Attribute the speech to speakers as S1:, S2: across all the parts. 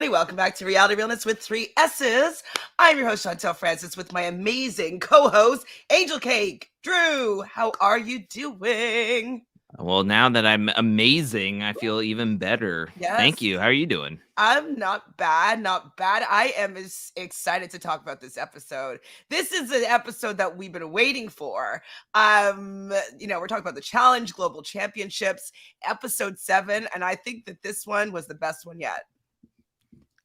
S1: Welcome back to Reality Realness with 3 S's. I'm your host, Chantele Francis, with my amazing co-host, Angelcake. Drew, how are you doing?
S2: Well, now that I'm amazing, I feel even better. Thank
S1: Yes.
S2: you. How are you doing?
S1: I'm not bad, not bad. I am excited to talk about this episode. This is an episode that we've been waiting for. We're talking about the Challenge Global Championships, episode 7, and I think that this one was the best one yet.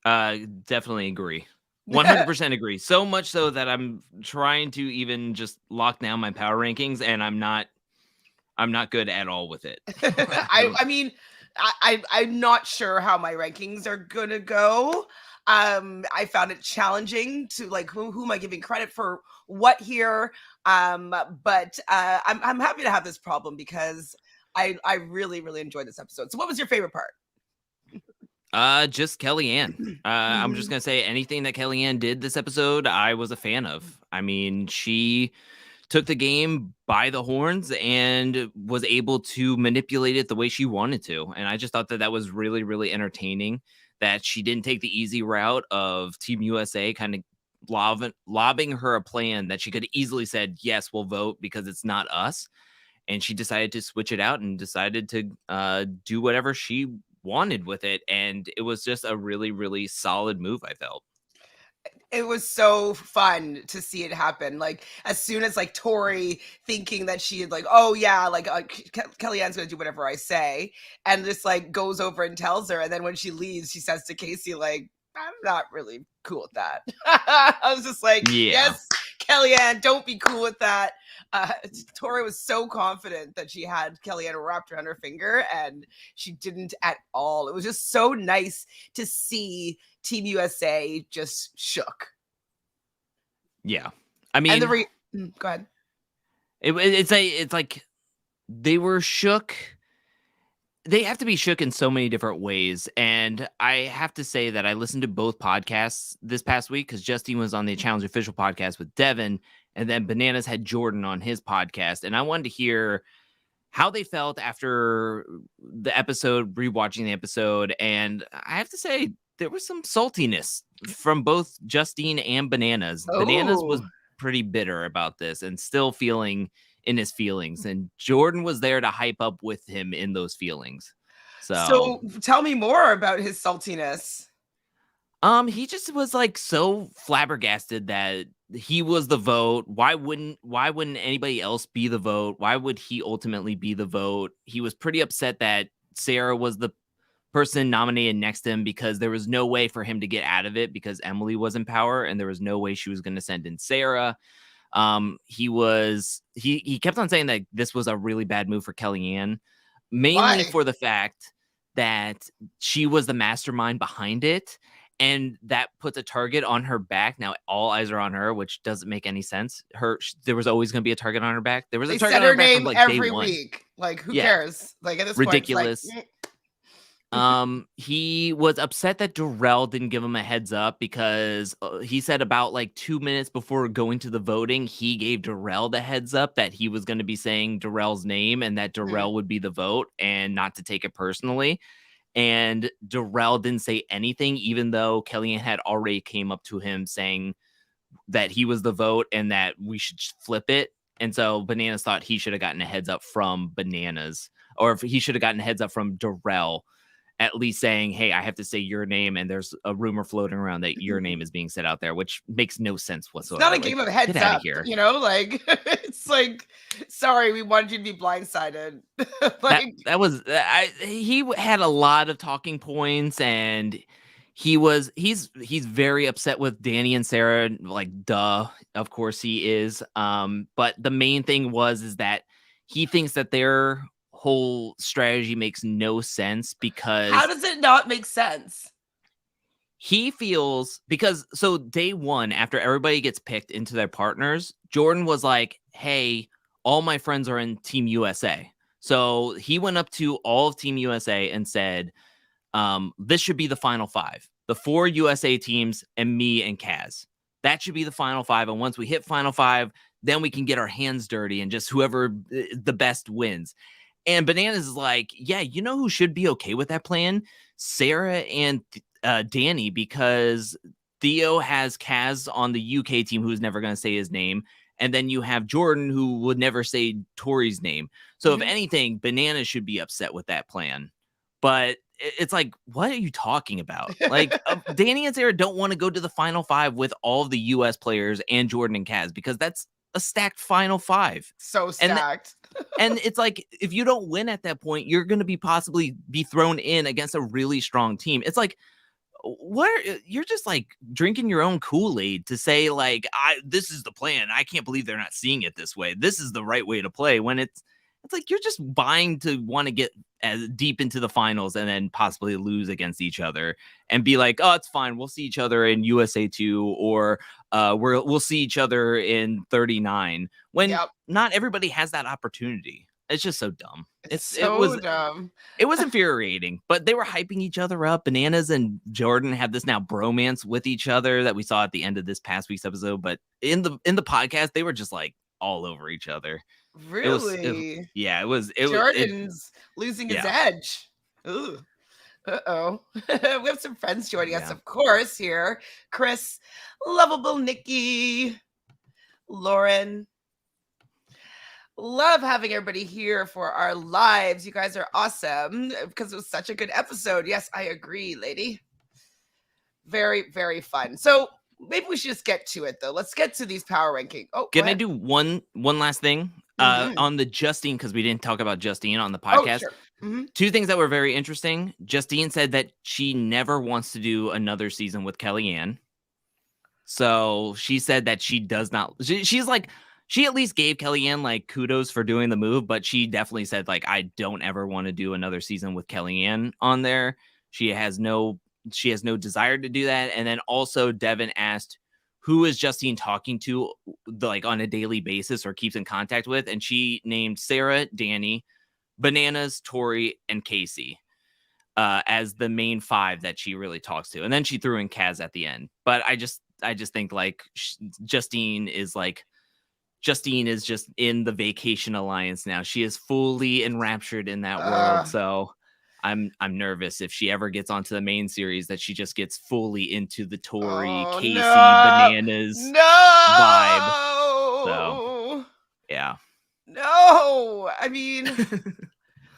S2: Definitely agree. 100% agree. So much so that I'm trying to even just lock down my power rankings, and I'm not good at all with it.
S1: I'm not sure how my rankings are gonna go. I found it challenging to who am I giving credit for what here. But I'm happy to have this problem because I really, really enjoyed this episode. So what was your favorite part?
S2: Just Kellyanne. I'm just gonna say anything that Kellyanne did this episode, I was a fan of. I mean, she took the game by the horns and was able to manipulate it the way she wanted to. And I just thought that was really, really entertaining, that she didn't take the easy route of Team USA kind of lobbing her a plan that she could have easily said, yes, we'll vote because it's not us. And she decided to switch it out and decided to do whatever she wanted with it. And it was just a really, really solid move, I felt.
S1: It was so fun to see it happen. Like, as soon as Tori thinking that she had Kellyanne's gonna do whatever I say, and just goes over and tells her, and then when she leaves, she says to Casey, I'm not really cool with that. I was just like, yes, Kellyanne, don't be cool with that. Tori was so confident that she had Kellyanne wrapped around her finger, and she didn't at all. It was just so nice to see Team USA just shook.
S2: Yeah. I mean,
S1: go ahead.
S2: It's like they were shook. They have to be shook in so many different ways. And I have to say that I listened to both podcasts this past week because Justine was on the Challenge Official podcast with Devin, and then Bananas had Jordan on his podcast. And I wanted to hear how they felt after the episode, rewatching the episode. And I have to say, there was some saltiness from both Justine and Bananas.
S1: Oh.
S2: Bananas was pretty bitter about this and still feeling in his feelings, and Jordan was there to hype up with him in those feelings.
S1: So tell me more about his saltiness.
S2: He just was so flabbergasted that he was the vote. Why wouldn't anybody else be the vote? Why would he ultimately be the vote? He was pretty upset that Sarah was the person nominated next to him because there was no way for him to get out of it because Emily was in power and there was no way she was going to send in Sarah. He kept on saying that this was a really bad move for Kellyanne, mainly for the fact that she was the mastermind behind it, and that puts a target on her back. Now all eyes are on her, which doesn't make any sense. There was always going to be a target on her back. There was a target on her back from
S1: every
S2: day one.
S1: Week. Who cares? At this
S2: ridiculous.
S1: Point,
S2: he was upset that Darrell didn't give him a heads up because he said about 2 minutes before going to the voting, he gave Darrell the heads up that he was going to be saying Darrell's name and that Darrell would be the vote and not to take it personally. And Darrell didn't say anything, even though Kellyanne had already came up to him saying that he was the vote and that we should flip it. And so Bananas thought he should have gotten a heads up from Bananas, or if he should have gotten a heads up from Darrell, at least saying, hey, I have to say your name, and there's a rumor floating around that your name is being said out there, which makes no sense whatsoever.
S1: It's not a game of heads up, here. It's sorry, we wanted you to be blindsided.
S2: He had a lot of talking points, and he's very upset with Danny and Sarah, duh, of course he is. But the main thing is that he thinks that they're whole strategy makes no sense because
S1: how does it not make sense?
S2: He feels because day one, after everybody gets picked into their partners, Jordan was like, hey, all my friends are in Team USA. So he went up to all of Team USA and said, this should be the final 5, the 4 USA teams and me and Kaz. That should be the final 5. And once we hit final 5, then we can get our hands dirty and just whoever the best wins. And Bananas is like, yeah, you know who should be okay with that plan? Sarah and Danny, because Theo has Kaz on the UK team who's never going to say his name. And then you have Jordan, who would never say Tori's name. So if anything, Bananas should be upset with that plan. But it's like, what are you talking about? Like, Danny and Sarah don't want to go to the final five with all of the US players and Jordan and Kaz, because that's a stacked final five.
S1: So stacked.
S2: And it's like, if you don't win at that point, you're going to possibly be thrown in against a really strong team. It's like, you're just like drinking your own Kool-Aid to say like, this is the plan. I can't believe they're not seeing it this way. This is the right way to play, when it's like you're just buying to want to get as deep into the finals and then possibly lose against each other and be like, oh, it's fine. We'll see each other in USA 2, or we'll see each other in 39, when not everybody has that opportunity. It's just so dumb.
S1: It was dumb.
S2: It was infuriating, but they were hyping each other up. Bananas and Jordan have this now bromance with each other that we saw at the end of this past week's episode. But in the podcast, they were just like all over each other.
S1: Really?
S2: It was.
S1: Jordan's losing his edge. Ooh. Uh-oh. We have some friends joining us, of course, here. Chris, lovable Nikki, Lauren. Love having everybody here for our lives. You guys are awesome because it was such a good episode. Yes, I agree, lady. Very, very fun. So maybe we should just get to it, though. Let's get to these power ranking. Oh,
S2: can I do one last thing on the Justine, because we didn't talk about Justine on the podcast.
S1: Sure.
S2: Two things that were very interesting. Justine said that she never wants to do another season with Kellyanne. So she said that she does not. She's like, she at least gave Kellyanne like kudos for doing the move, but she definitely said like, I don't ever want to do another season with Kellyanne on there. She has no desire to do that. And then also Devin asked, who is Justine talking to like on a daily basis or keeps in contact with? And she named Sarah, Danny, Bananas, Tori, and Casey as the main five that she really talks to. And then she threw in Kaz at the end. But I just think like Justine is just in the Vacation Alliance now. She is fully enraptured in that world. So I'm nervous if she ever gets onto the main series that she just gets fully into the Tori, Casey, Bananas vibe. So yeah.
S1: No, I mean,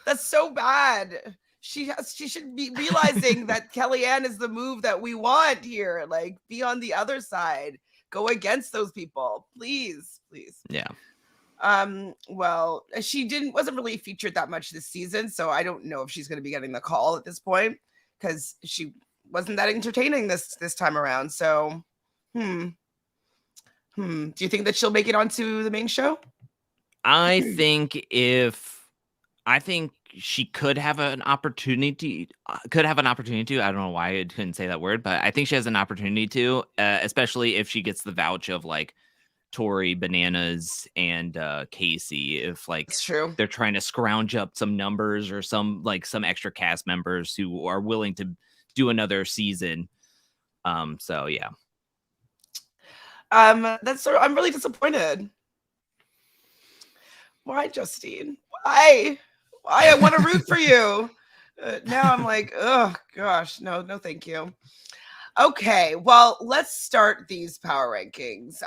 S1: that's so bad. She should be realizing that Kellyanne is the move that we want here. Like, be on the other side. Go against those people, please.
S2: Yeah.
S1: Well, she wasn't really featured that much this season, so I don't know if she's going to be getting the call at this point because she wasn't that entertaining this time around. So, do you think that she'll make it onto the main show?
S2: I think she could have an opportunity. I don't know why I couldn't say that word, but I think she has an opportunity to, especially if she gets the vouch of like Tori, Bananas, and Casey. If like
S1: That's true.
S2: They're trying to scrounge up some numbers or some extra cast members who are willing to do another season. So yeah.
S1: I'm really disappointed. Why, Justine? Why? I want to root for you. Now I'm like, oh gosh, no, thank you. Okay, well, let's start these power rankings.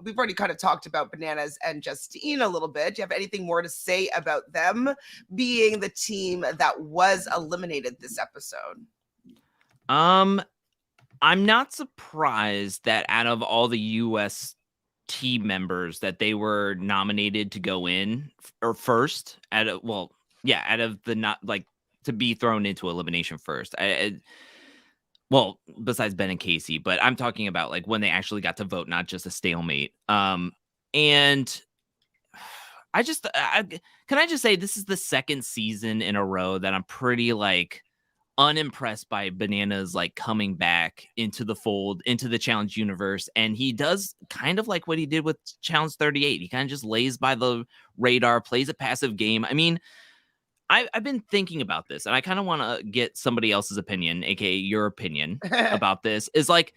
S1: We've already kind of talked about Bananas and Justine a little bit. Do you have anything more to say about them being the team that was eliminated this episode?
S2: I'm not surprised that out of all the US team members that they were nominated to go in or first out of the not like to be thrown into elimination first. Well, besides Ben and Casey, but I'm talking about like when they actually got to vote, not just a stalemate. And can I just say this is the second season in a row that I'm pretty like unimpressed by Bananas like coming back into the fold, into the challenge universe. And he does kind of like what he did with Challenge 38. He kind of just lays by the radar, plays a passive game. I mean, I've been thinking about this, and I kind of want to get somebody else's opinion, aka your opinion about this. Is like,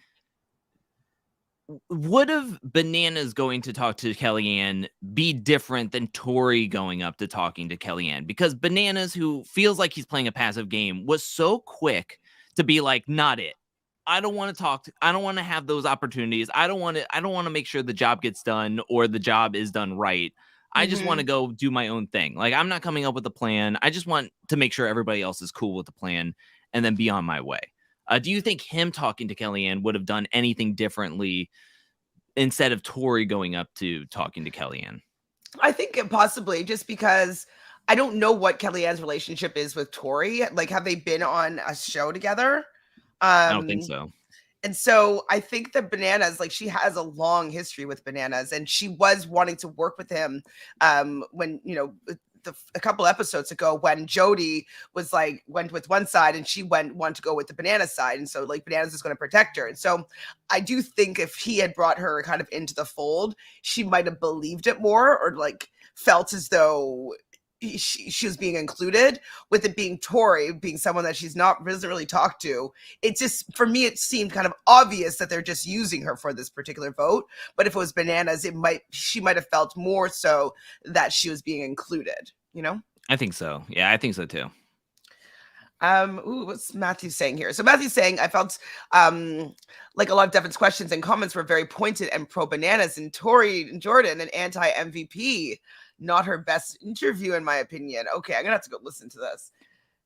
S2: would have Bananas going to talk to Kellyanne be different than Tori going up to talking to Kellyanne? Because Bananas, who feels like he's playing a passive game, was so quick to be like, not it. I don't want to talk. I don't want to have those opportunities. I don't want to make sure the job gets done or the job is done right. I just want to go do my own thing. Like, I'm not coming up with a plan. I just want to make sure everybody else is cool with the plan and then be on my way. Do you think him talking to Kellyanne would have done anything differently instead of Tori going up to talking to Kellyanne?
S1: I think possibly, just because I don't know what Kellyanne's relationship is with Tori. Like, have they been on a show together?
S2: I don't think so.
S1: And so I think that Bananas, like, she has a long history with Bananas, and she was wanting to work with him when, a couple episodes ago, when Jody was like, went with one side and she wanted to go with the Banana side. And so, like, Bananas is going to protect her. And so I do think if he had brought her kind of into the fold, she might have believed it more, or like felt as though she was being included. With it being Tori, being someone that she's not doesn't really talk to, it just, for me, it seemed kind of obvious that they're just using her for this particular vote. But if it was Bananas, she might have felt more so that she was being included,
S2: I think so. Yeah, I think so too.
S1: What's Matthew saying here? So Matthew's saying, I felt like a lot of Devin's questions and comments were very pointed and pro Bananas, and Tori and Jordan an anti MVP. Not her best interview, in my opinion. Okay, I'm gonna have to go listen to this.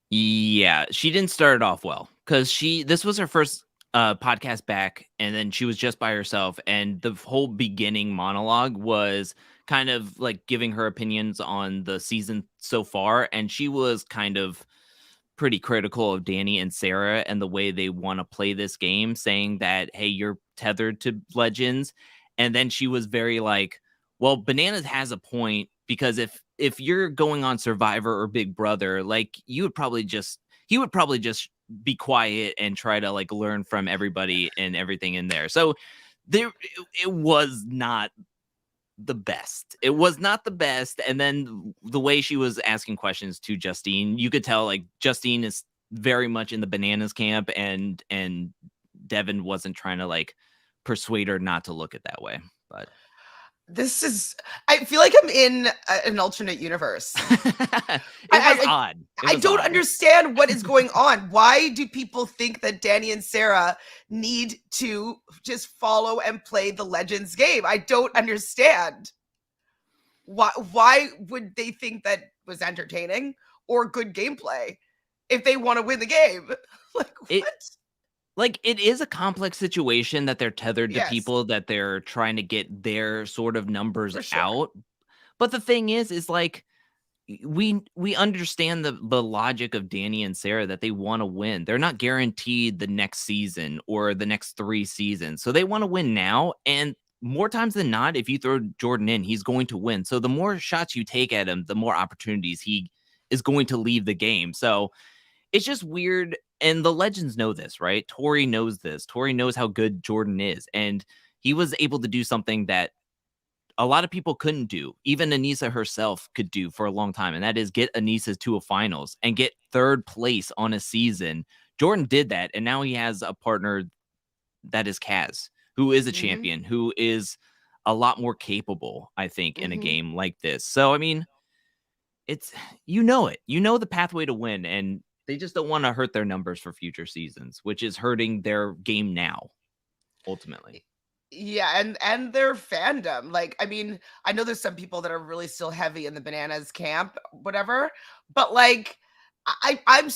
S2: Yeah, she didn't start it off well, because this was her first podcast back, and then she was just by herself, and the whole beginning monologue was kind of like giving her opinions on the season so far, and she was kind of pretty critical of Danny and Sarah and the way they want to play this game, saying that, hey, you're tethered to legends. And then she was very like, well, Bananas has a point, because if you're going on Survivor or Big Brother, like, he would probably just be quiet and try to like learn from everybody and everything in there. So it was not the best. It was not the best. And then the way she was asking questions to Justine, you could tell like Justine is very much in the Bananas camp, and Devin wasn't trying to like persuade her not to look at that way. But
S1: I feel like I'm in an alternate universe.
S2: It was odd.
S1: I don't understand what is going on. Why do people think that Danny and Sarah need to just follow and play the Legends game? I don't understand. Why would they think that was entertaining or good gameplay if they want to win the game? Like, what?
S2: It is a complex situation that they're tethered to people, that they're trying to get their sort of numbers out. But the thing is like, we understand the logic of Danny and Sarah, that they want to win. They're not guaranteed the next season or the next 3 seasons. So they want to win now. And more times than not, if you throw Jordan in, he's going to win. So the more shots you take at him, the more opportunities he is going to leave the game. So it's just weird. And the Legends know this, right? Tori knows this. Tori knows how good Jordan is. And he was able to do something that a lot of people couldn't do. Even Anissa herself could do for a long time. And that is get Anissa to a finals and get 3rd place on a season. Jordan did that. And now he has a partner that is Kaz, who is a champion, who is a lot more capable, I think, in a game like this. So, I mean, it's, it. You know the pathway to win. And they just don't want to hurt their numbers for future seasons, which is hurting their game now, ultimately.
S1: Yeah, and their fandom. Like, I mean, I know there's some people that are really still heavy in the Bananas camp, whatever, but like, I've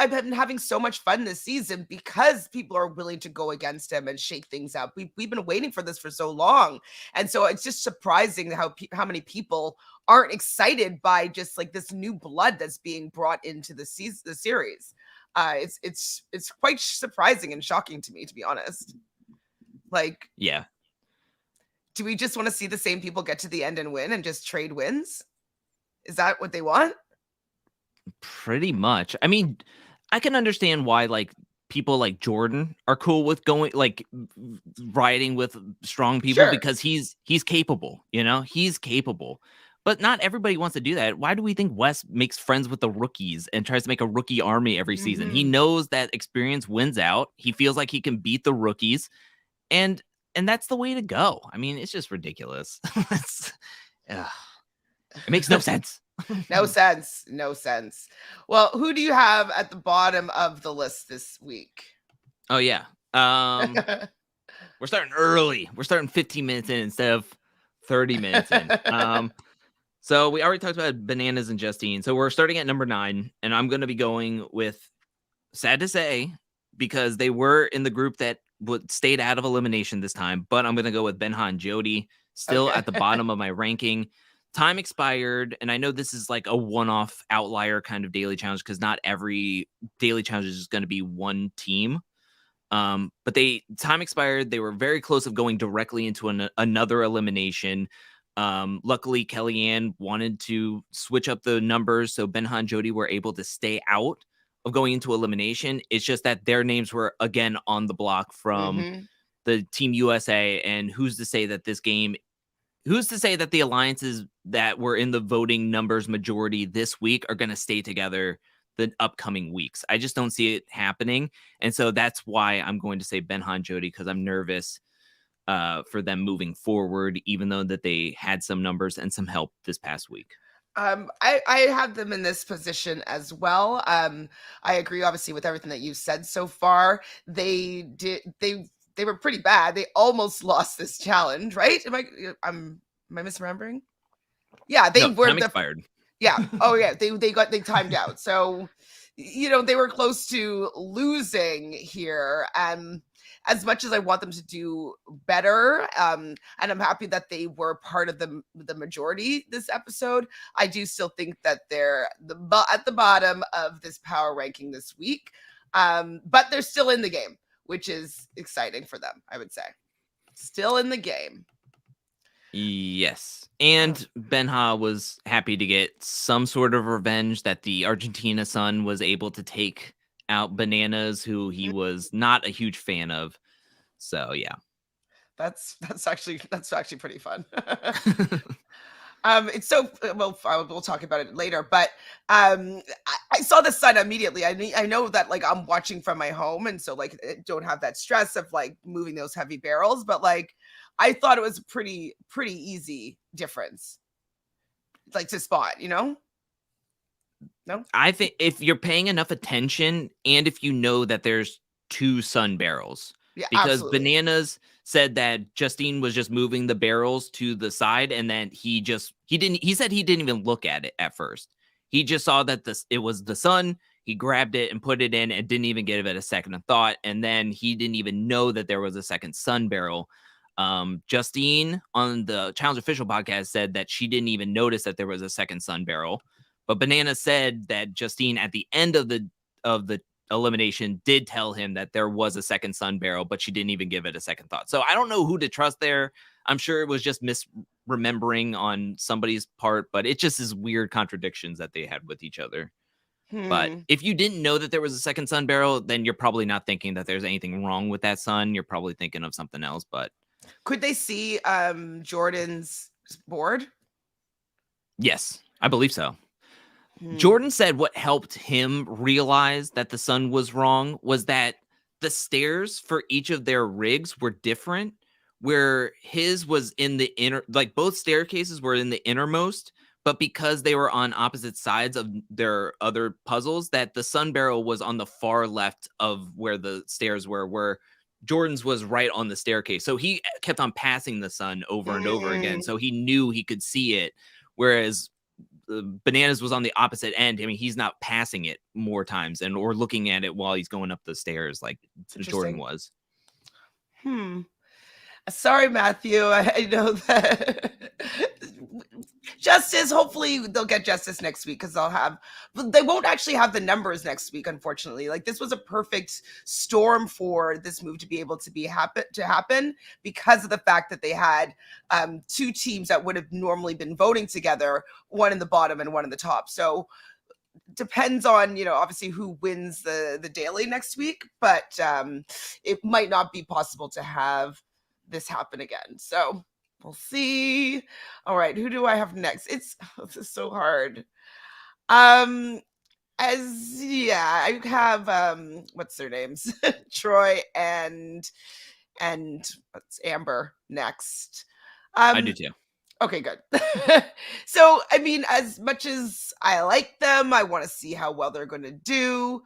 S1: been having so much fun this season because people are willing to go against him and shake things up. We've been waiting for this for so long, and so it's just surprising how many people aren't excited by just like this new blood that's being brought into the series. It's quite surprising and shocking to me, to be honest. Like,
S2: yeah,
S1: do we just want to see the same people get to the end and win and just trade wins? Is that what they want?
S2: Pretty much. I mean, I can understand why like people like Jordan are cool with going like riding with strong people, because he's capable, he's capable. But not everybody wants to do that. Why do we think Wes makes friends with the rookies and tries to make a rookie army every season? He knows that experience wins out. He feels like he can beat the rookies, and that's the way to go. I mean, it's just ridiculous. It makes no sense.
S1: No sense. Well, who do you have at the bottom of the list this week?
S2: Oh, yeah. We're starting early. We're starting 15 minutes in instead of 30 minutes in. So we already talked about Bananas and Justine. So we're starting at number 9, and I'm going to be going with, sad to say, because they were in the group that stayed out of elimination this time, but I'm going to go with Benha and Jody, still at the bottom of my ranking. Time expired, and I know this is like a one-off outlier kind of daily challenge because not every daily challenge is going to be one team. But time expired. They were very close of going directly into another elimination. Luckily, Kellyanne wanted to switch up the numbers, so Benha and Jody were able to stay out of going into elimination. It's just that their names were again on the block from the Team USA, and who's to say that the alliances that were in the voting numbers majority this week are going to stay together the upcoming weeks? I just don't see it happening. And so that's why I'm going to say Benha and Jody, because I'm nervous for them moving forward, even though that they had some numbers and some help this past week.
S1: I have them in this position as well. I agree, obviously, with everything that you've said so far. They were pretty bad. They almost lost this challenge, right? Am I misremembering? Yeah, they were
S2: time expired.
S1: Yeah. Oh, yeah. They timed out. So, they were close to losing here. As much as I want them to do better, and I'm happy that they were part of the majority this episode, I do still think that they're at the bottom of this power ranking this week. But they're still in the game, which is exciting for them, I would say. Still in the game.
S2: Yes. And Benha was happy to get some sort of revenge that the Argentina son was able to take out Bananas, who he was not a huge fan of. So yeah.
S1: That's actually pretty fun. It's so well. We'll talk about it later, but I saw the sun immediately. I know that like I'm watching from my home, and so like I don't have that stress of like moving those heavy barrels. But like I thought it was a pretty easy difference, like to spot. No.
S2: I think if you're paying enough attention, and if you know that there's 2 sun barrels, because
S1: absolutely.
S2: Bananas said that Justine was just moving the barrels to the side, and then he said he didn't even look at it at first. He just saw that it was the sun. He grabbed it and put it in and didn't even give it a second of thought. And then he didn't even know that there was a second sun barrel. Justine on the Challenge Official podcast said that she didn't even notice that there was a second sun barrel. But Banana said that Justine at the end of the elimination did tell him that there was a second sun barrel, but she didn't even give it a second thought. So I don't know who to trust there. I'm sure it was just misremembering on somebody's part, but it just is weird contradictions that they had with each other. But if you didn't know that there was a second sun barrel, then you're probably not thinking that there's anything wrong with that sun. You're probably thinking of something else. But
S1: could they see Jordan's board?
S2: Yes, I believe so. Jordan said what helped him realize that the sun was wrong was that the stairs for each of their rigs were different, where his was in the inner, like both staircases were in the innermost, but because they were on opposite sides of their other puzzles, that the sun barrel was on the far left of where the stairs were, where Jordan's was right on the staircase. So he kept on passing the sun over and over again. So he knew he could see it, whereas Bananas was on the opposite end. I mean, he's not passing it more times or looking at it while he's going up the stairs like Jordan was.
S1: Sorry, Matthew. I know that Justice, hopefully they'll get Justice next week because they won't actually have the numbers next week, unfortunately. Like this was a perfect storm for this move to be able to happen because of the fact that they had 2 teams that would have normally been voting together, one in the bottom and one in the top. So depends on, obviously who wins the daily next week, but it might not be possible to have this happen again. So we'll see. All right, who do I have next? This is so hard. I have what's their names? Troy and what's Amber next.
S2: I do too.
S1: Okay, good. So, I mean, as much as I like them, I want to see how well they're going to do.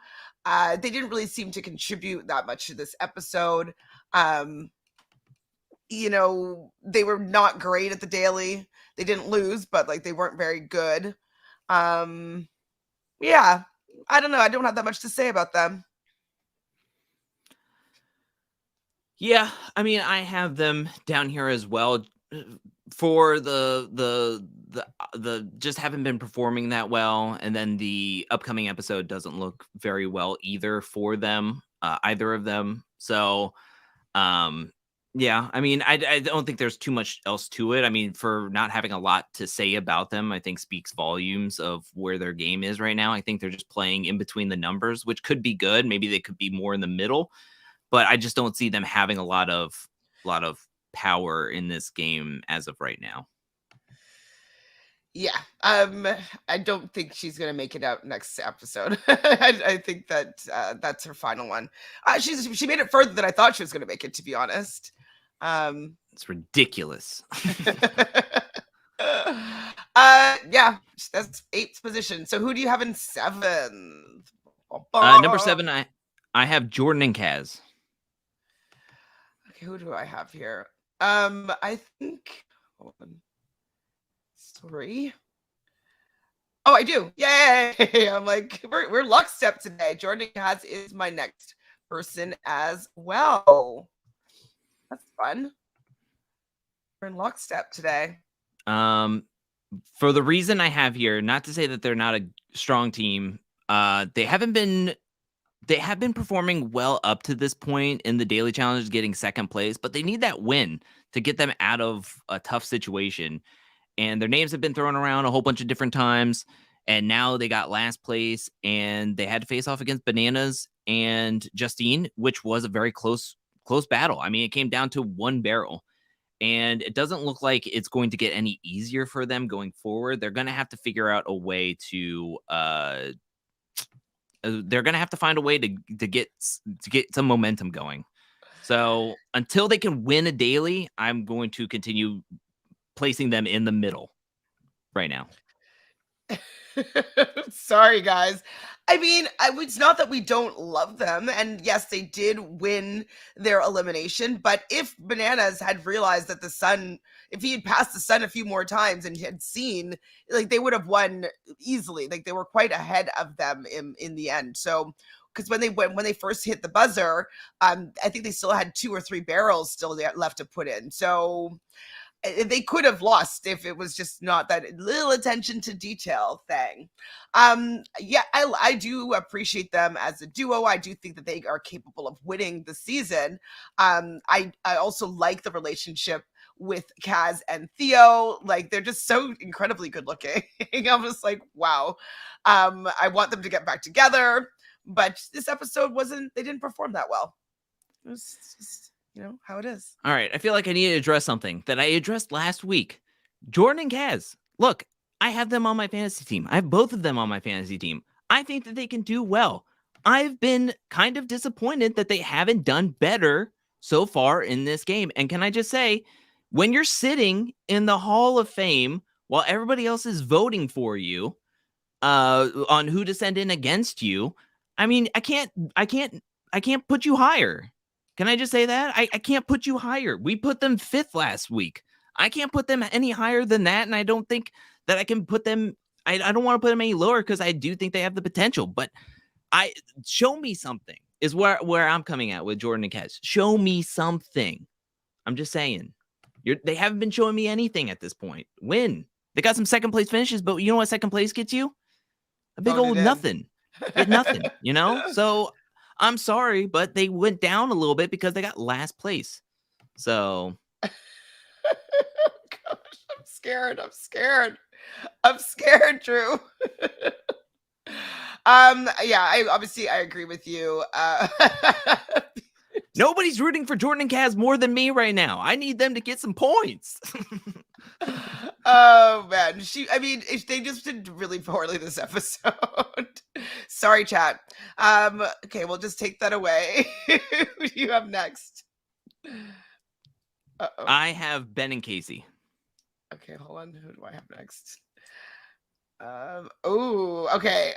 S1: They didn't really seem to contribute that much to this episode. They were not great at the daily. They didn't lose, but like they weren't very good. Yeah, I don't know. I don't have that much to say about them.
S2: Yeah, I mean, I have them down here as well. For the just haven't been performing that well, and then the upcoming episode doesn't look very well either for them, either of them. So, yeah, I mean, I don't think there's too much else to it. I mean, for not having a lot to say about them, I think speaks volumes of where their game is right now. I think they're just playing in between the numbers, which could be good. Maybe they could be more in the middle, but I just don't see them having a lot of power in this game as of right now.
S1: Yeah, I don't think she's gonna make it out next episode. I think that that's her final one. She made it further than I thought she was gonna make it, to be honest.
S2: It's ridiculous.
S1: Yeah, that's 8th position. So who do you have in 7th?
S2: Number 7, I have Jordan and Kaz.
S1: Okay, who do I have here? I think. Hold on. 3. Oh, I do. Yay! I'm like, we're lockstep today. Jordan Kaz is my next person as well. That's fun. We're in lockstep today.
S2: For the reason I have here, not to say that they're not a strong team, they have been performing well up to this point in the daily challenge, getting second place, but they need that win to get them out of a tough situation. And their names have been thrown around a whole bunch of different times. And now they got last place, and they had to face off against Bananas and Justine, which was a very close battle. I mean, it came down to one barrel. And it doesn't look like it's going to get any easier for them going forward. They're going to have to figure out a way to they're going to have to find a way to get some momentum going. So until they can win a daily, I'm going to continue placing them in the middle right now.
S1: Sorry, guys. I mean, it's not that we don't love them. And yes, they did win their elimination. But if Bananas had realized that the sun, if he had passed the sun a few more times and had seen, like, they would have won easily. Like, they were quite ahead of them in the end. So, because when they first hit the buzzer, I think they still had 2 or 3 barrels still left to put in. So they could have lost if it was just not that little attention to detail thing. Yeah, I do appreciate them as a duo. I do think that they are capable of winning the season. I also like the relationship with Kaz and Theo. Like, they're just so incredibly good looking. I'm just like, wow. I want them to get back together, but this episode they didn't perform that well. It was just, how it is.
S2: All right. I feel like I need to address something that I addressed last week. Jordan and Kaz. Look, I have them on my fantasy team. I have both of them on my fantasy team. I think that they can do well. I've been kind of disappointed that they haven't done better so far in this game. And can I just say, when you're sitting in the Hall of Fame while everybody else is voting for you on who to send in against you, I mean, I can't put you higher. Can I just say that? I can't put you higher. We put them 5th last week. I can't put them any higher than that, and I don't think that I can put them. I don't want to put them any lower because I do think they have the potential. But show me something is where I'm coming at with Jordan and Kaz. Show me something. I'm just saying. They haven't been showing me anything at this point. Win. They got some second place finishes, but you know what second place gets you? A big old nothing. Get nothing, So I'm sorry, but they went down a little bit because they got last place. So.
S1: Gosh, I'm scared, Drew. Yeah, I agree with you.
S2: Nobody's rooting for Jordan and Kaz more than me right now. I need them to get some points.
S1: Oh man, they just did really poorly this episode. Sorry, chat. Okay, we'll just take that away. Who do you have next? Uh-oh.
S2: I have Ben and Casey.
S1: Okay, hold on. Who do I have next? Okay.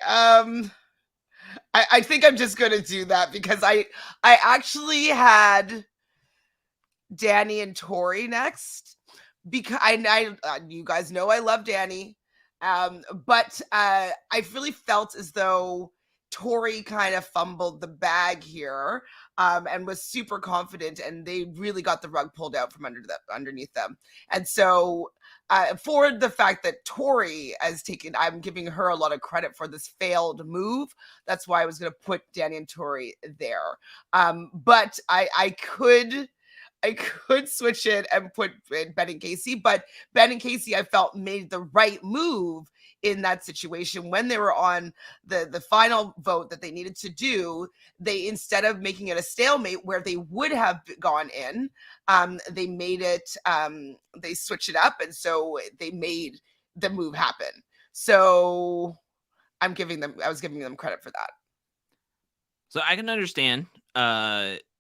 S1: I think I'm just gonna do that because I actually had Danny and Tori next because you guys know I love Danny, but I really felt as though Tori kind of fumbled the bag here, and was super confident, and they really got the rug pulled out from underneath them, and so. For the fact that Tori has taken, I'm giving her a lot of credit for this failed move. That's why I was going to put Danny and Tori there. But I could switch it and put Ben and Casey, but Ben and Casey, I felt made the right move in that situation when they were on the final vote that they needed to do. They, instead of making it a stalemate where they would have gone in, they made it, they switched it up, and so they made the move happen. So I was giving them credit for that.
S2: So I can understand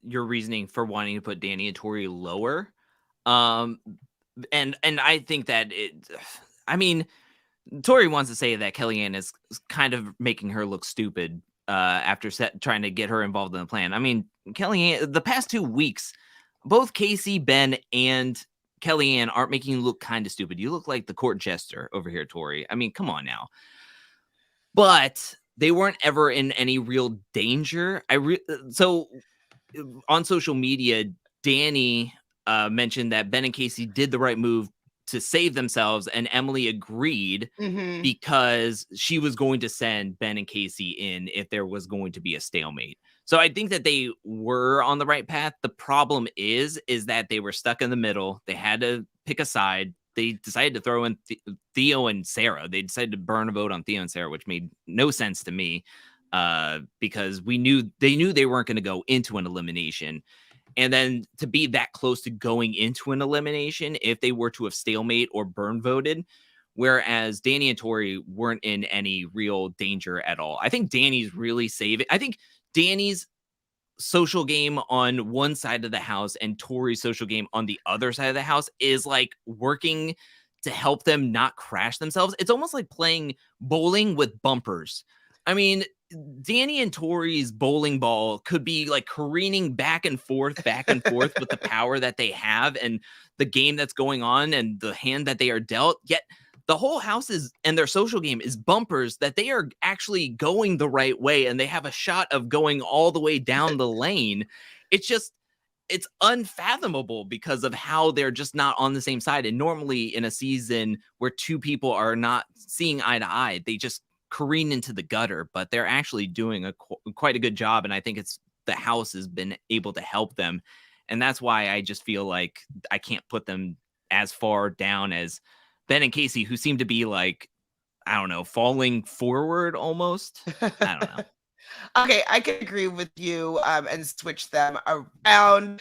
S2: your reasoning for wanting to put Danny and Tori lower. And I think that I mean, Tori wants to say that Kellyanne is kind of making her look stupid after trying to get her involved in the plan. I mean, Kellyanne, the past 2 weeks, both Casey, Ben, and Kellyanne aren't making you look kind of stupid. You look like the court jester over here, Tori. I mean, come on now. But they weren't ever in any real danger. So on social media, Danny mentioned that Ben and Casey did the right move to save themselves, and Emily agreed because she was going to send Ben and Casey in if there was going to be a stalemate. So I think that they were on the right path. The problem is that they were stuck in the middle. They had to pick a side. They decided to throw in Theo and Sarah. They decided to burn a vote on Theo and Sarah, which made no sense to me because they knew they weren't going to go into an elimination. And then to be that close to going into an elimination if they were to have stalemate or burn voted, whereas Danny and Tori weren't in any real danger at all. I think Danny's really saving. I think Danny's social game on one side of the house and Tori's social game on the other side of the house is like working to help them not crash themselves. It's almost like playing bowling with bumpers. I mean, Danny and Tori's bowling ball could be like careening back and forth with the power that they have and the game that's going on and the hand that they are dealt. Yet the whole house and their social game is bumpers that they are actually going the right way, and they have a shot of going all the way down the lane. It's unfathomable because of how they're just not on the same side. And normally in a season where two people are not seeing eye to eye, they just careen into the gutter, but they're actually doing quite a good job. And I think the house has been able to help them. And that's why I just feel like I can't put them as far down as Ben and Casey, who seem to be like, I don't know, falling forward almost. I don't know.
S1: Okay, I can agree with you and switch them around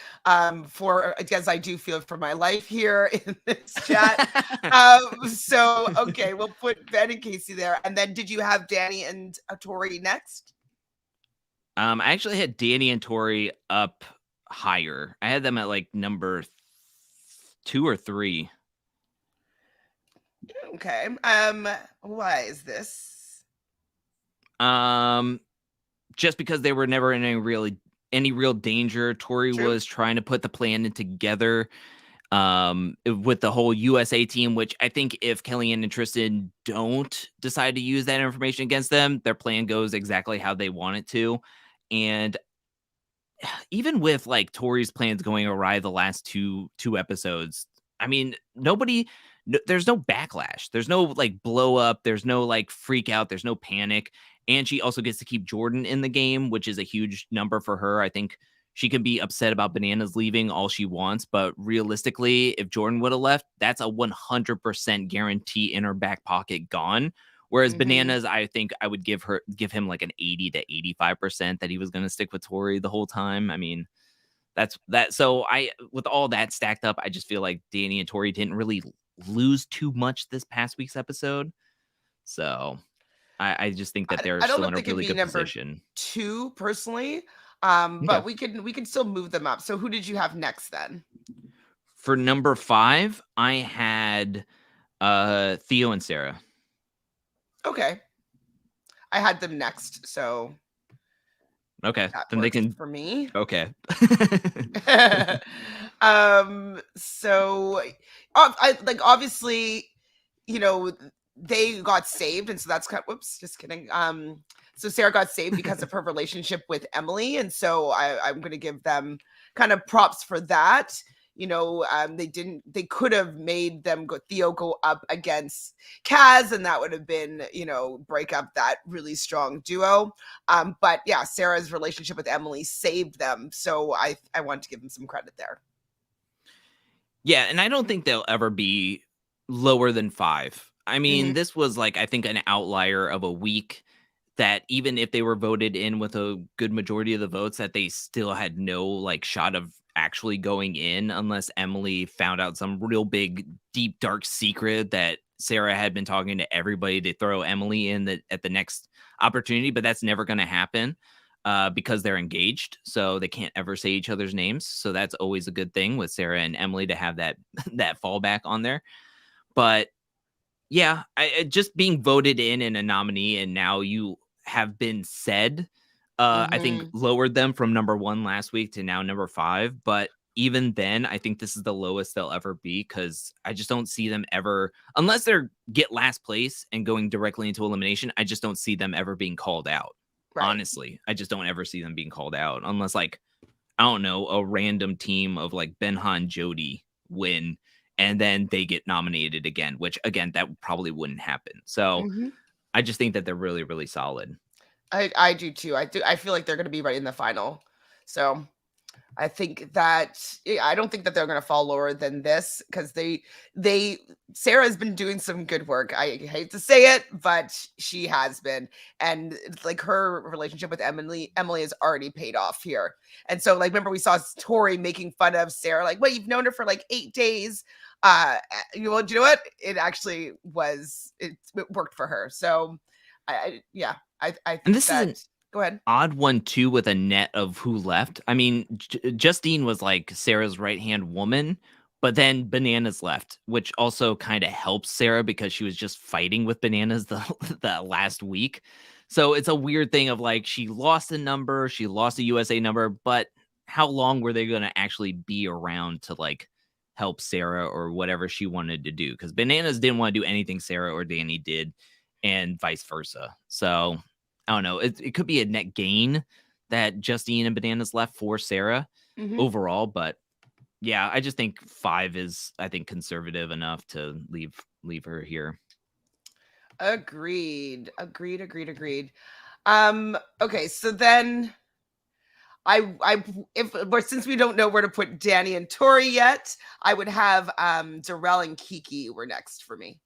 S1: because I do feel for my life here in this chat. So, okay, we'll put Ben and Casey there. And then did you have Danny and Tori next?
S2: I actually had Danny and Tori up higher. I had them at like number 2 or 3.
S1: Okay. Why is this?
S2: Just because they were never in any real danger. Tori was trying to put the plan together with the whole USA team, which I think if Kellyanne and Tristan don't decide to use that information against them, their plan goes exactly how they want it to. And even with like Tori's plans going awry the last two episodes, I mean, there's no backlash. There's no like blow up. There's no like freak out. There's no panic. And she also gets to keep Jordan in the game, which is a huge number for her. I think she can be upset about Bananas leaving all she wants, but realistically, if Jordan would have left, that's a 100% guarantee in her back pocket gone. Whereas Bananas, I think I would give him like an 80 to 85% that he was going to stick with Tori the whole time. I mean, that's that. So with all that stacked up, I just feel like Danny and Tori didn't really lose too much this past week's episode. So I just think that they're still in a really good position.
S1: 2 personally. But we can still move them up. So who did you have next then?
S2: For number 5, I had Theo and Sarah.
S1: Okay. I had them next, so
S2: Okay.
S1: That
S2: Then they
S1: works
S2: can.
S1: for me.
S2: Okay.
S1: So I like obviously, you know, they got saved, and so that's kind of, whoops, just kidding. So Sarah got saved because of her relationship with Emily, and so I'm going to give them kind of props for that. They could have made Theo go up against Kaz, and that would have been, break up that really strong duo. But yeah, Sarah's relationship with Emily saved them, so I want to give them some credit there.
S2: Yeah, and I don't think they'll ever be lower than 5. I mean, this was like, I think, an outlier of a week that even if they were voted in with a good majority of the votes, that they still had no like shot of actually going in unless Emily found out some real big, deep, dark secret that Sarah had been talking to everybody to throw Emily in at the next opportunity. But that's never going to happen because they're engaged. So they can't ever say each other's names. So that's always a good thing with Sarah and Emily to have that that fallback on there. But yeah, just being voted in a nominee and now you have been said, I think lowered them from number 1 last week to now number 5. But even then, I think this is the lowest they'll ever be because I just don't see them ever, unless they're get last place and going directly into elimination. I just don't see them ever being called out. Right. Honestly, I just don't ever see them being called out unless, like, I don't know, a random team of like Benhan Jody win and then they get nominated again, which again, that probably wouldn't happen. So I just think that they're really, really solid.
S1: I do too. I feel like they're going to be right in the final. So I think that I don't think that they're going to fall lower than this because Sarah's been doing some good work. I hate to say it, but she has been, and like her relationship with Emily has already paid off here. And so, like, remember we saw Tori making fun of Sarah, like, "Well, you've known her for like 8 days." Do you know what? It actually was. It worked for her. So, I think
S2: and this
S1: that.
S2: Is an
S1: Go ahead.
S2: Odd one too with a net of who left. I mean, Justine was like Sarah's right-hand woman, but then Bananas left, which also kind of helps Sarah because she was just fighting with Bananas the last week. So it's a weird thing of like she lost a number, she lost a USA number, but how long were they going to actually be around to like help Sarah or whatever she wanted to do? Because Bananas didn't want to do anything Sarah or Danny did, and vice versa. So I don't know. It could be a net gain that Justine and Bananas left for Sarah overall, but yeah, I just think 5 is, I think, conservative enough to leave her here.
S1: Agreed. Okay, so then since we don't know where to put Danny and Tori yet, I would have Darrell and Kiki were next for me.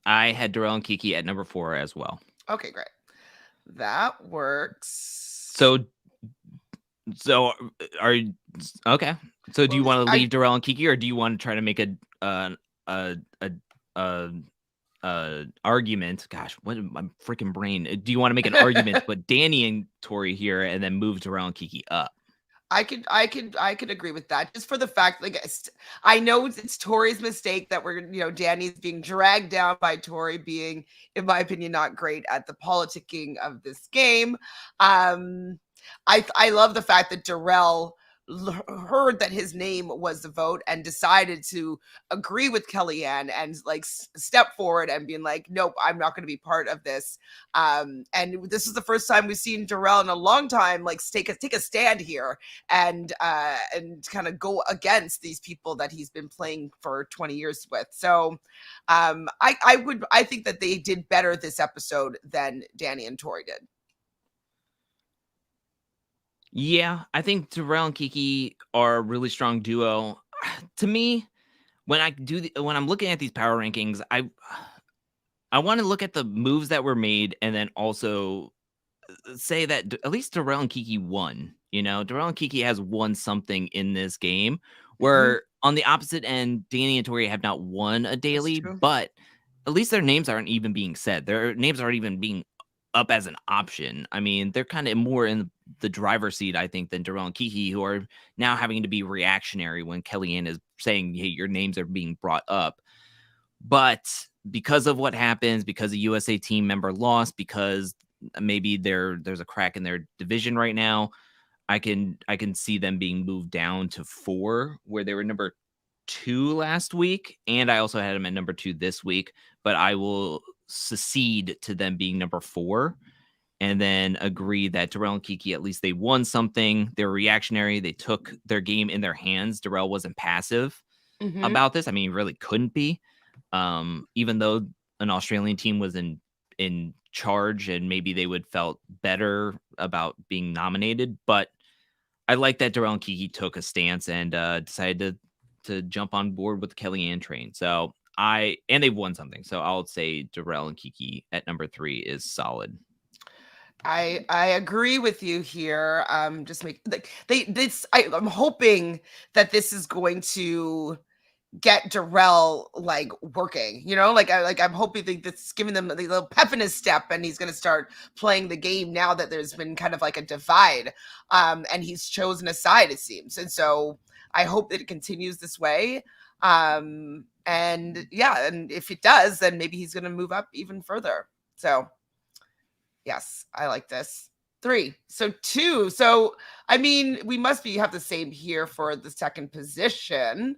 S2: I had Darrell and Kiki at number 4 as well.
S1: Okay, great. That works.
S2: So are you okay? So do you want to leave Darrell and Kiki, or do you want to try to make a argument? Gosh, what my freaking brain? Do you want to make an argument put Danny and Tori here and then move Darrell and Kiki up?
S1: I could agree with that, just for the fact, like, I know it's Tori's mistake that Danny's being dragged down by Tori being, in my opinion, not great at the politicking of this game. I love the fact that Darrell heard that his name was the vote and decided to agree with Kellyanne and like step forward and being like, nope, I'm not going to be part of this. And this is the first time we've seen Darrell in a long time like take a stand here and kind of go against these people that he's been playing for 20 years with. So I think that they did better this episode than Danny and Tori did.
S2: Yeah, I think Darrell and Kiki are a really strong duo. To me, when I'm looking at these power rankings, I want to look at the moves that were made and then also say that at least Darrell and Kiki won. Darrell and Kiki has won something in this game, where on the opposite end, Danny and Tori have not won a daily, but at least their names aren't even being said. Their names aren't even being up as an option. I mean, they're kind of more in the driver's seat, I think, than Darrell and Kiki, who are now having to be reactionary when Kellyanne is saying, hey, your names are being brought up. But because of what happens, because a USA team member lost, because maybe there's a crack in their division right now. I can see them being moved down to 4, where they were number 2 last week, and I also had them at number 2 this week, but I will secede to them being number 4, and then agree that Darrell and Kiki, at least they won something. They're reactionary. They took their game in their hands. Darrell wasn't passive about this. I mean, he really couldn't be, even though an Australian team was in charge, and maybe they would felt better about being nominated. But I like that Darrell and Kiki took a stance and decided to jump on board with the Kellyanne train. So and they've won something. So I'll say Darrell and Kiki at number 3 is solid.
S1: I agree with you here. Just make like I'm hoping that this is going to get Darrell like working, I'm hoping that that's giving them a little pep in his step, and he's going to start playing the game now that there's been kind of like a divide, and he's chosen a side, it seems. And so I hope that it continues this way. And if it does, then maybe he's going to move up even further. So yes, I like this. 3. So 2. So, I mean, we must have the same here for the second position.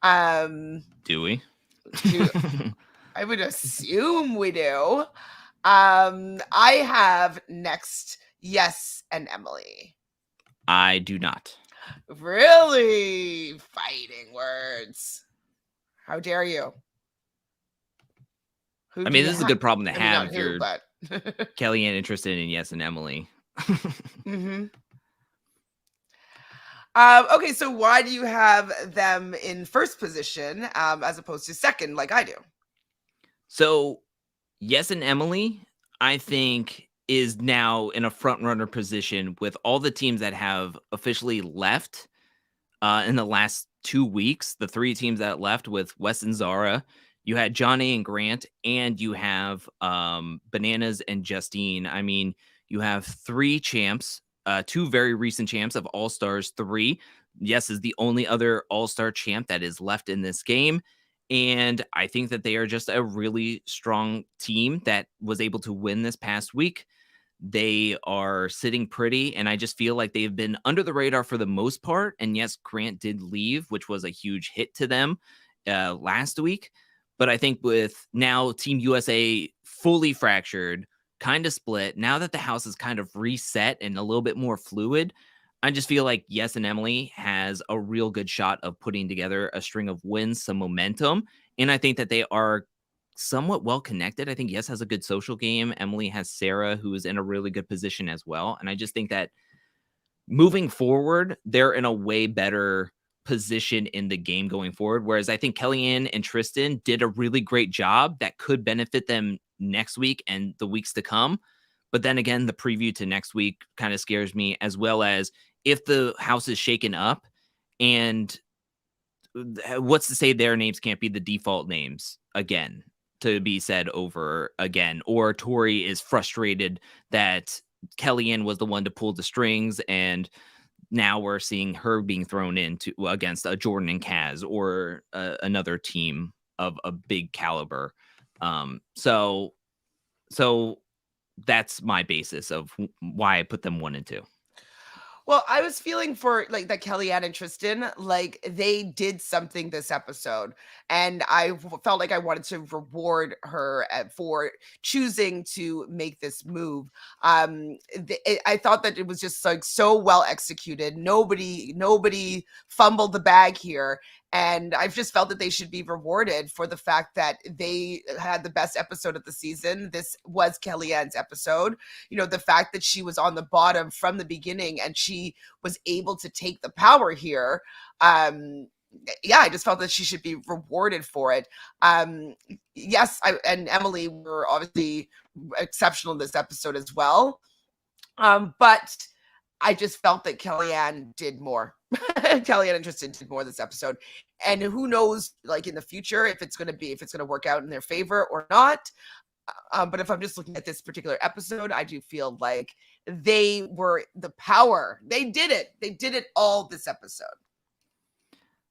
S2: Do we?
S1: I would assume we do. I have next Yes and Emily.
S2: I do not.
S1: Really? Fighting words. How dare you?
S2: I mean, this is a good problem to have if you're Kellyanne interested in Yes and Emily.
S1: Okay, so why do you have them in first position as opposed to second, like I do?
S2: So, Yes and Emily, I think, is now in a front runner position with all the teams that have officially left in the last 2 weeks. The 3 teams that left with Wes and Zara, you had Johnny and Grant, and you have Bananas and Justine. I mean, you have 3 champs, 2 very recent champs of All-Stars 3. Yes is the only other All-Star champ that is left in this game. And I think that they are just a really strong team that was able to win this past week. They are sitting pretty, and I just feel like they've been under the radar for the most part. And yes, Grant did leave, which was a huge hit to them last week. But I think with now Team USA fully fractured, kind of split, now that the house is kind of reset and a little bit more fluid, I just feel like Yes and Emily has a real good shot of putting together a string of wins, some momentum. And I think that they are somewhat well connected. I think Yes has a good social game. Emily has Sarah, who is in a really good position as well. And I just think that moving forward, they're in a way better position in the game going forward. Whereas I think Kellyanne and Tristan did a really great job that could benefit them next week and the weeks to come. But then again, the preview to next week kind of scares me, as well as if the house is shaken up, and what's to say their names can't be the default names again to be said over again, or Tori is frustrated that Kellyanne was the one to pull the strings, and now we're seeing her being thrown into against a Jordan and Kaz or another team of a big caliber. So that's my basis of why I put them 1 and 2.
S1: Well, I was feeling for like that Kellyanne and Tristan, like they did something this episode, and I felt like I wanted to reward her for choosing to make this move. I thought that it was just like so well executed. Nobody fumbled the bag here. And I've just felt that they should be rewarded for the fact that they had the best episode of the season. This was Kellyanne's episode. The fact that she was on the bottom from the beginning and she was able to take the power here. I just felt that she should be rewarded for it. Yes, and Emily were obviously exceptional in this episode as well. But I just felt that Kellyanne did more. Kellyanne and Tristan did more this episode. And who knows, like in the future, if it's going to work out in their favor or not. But if I'm just looking at this particular episode, I do feel like they were the power. They did it. They did it all this episode.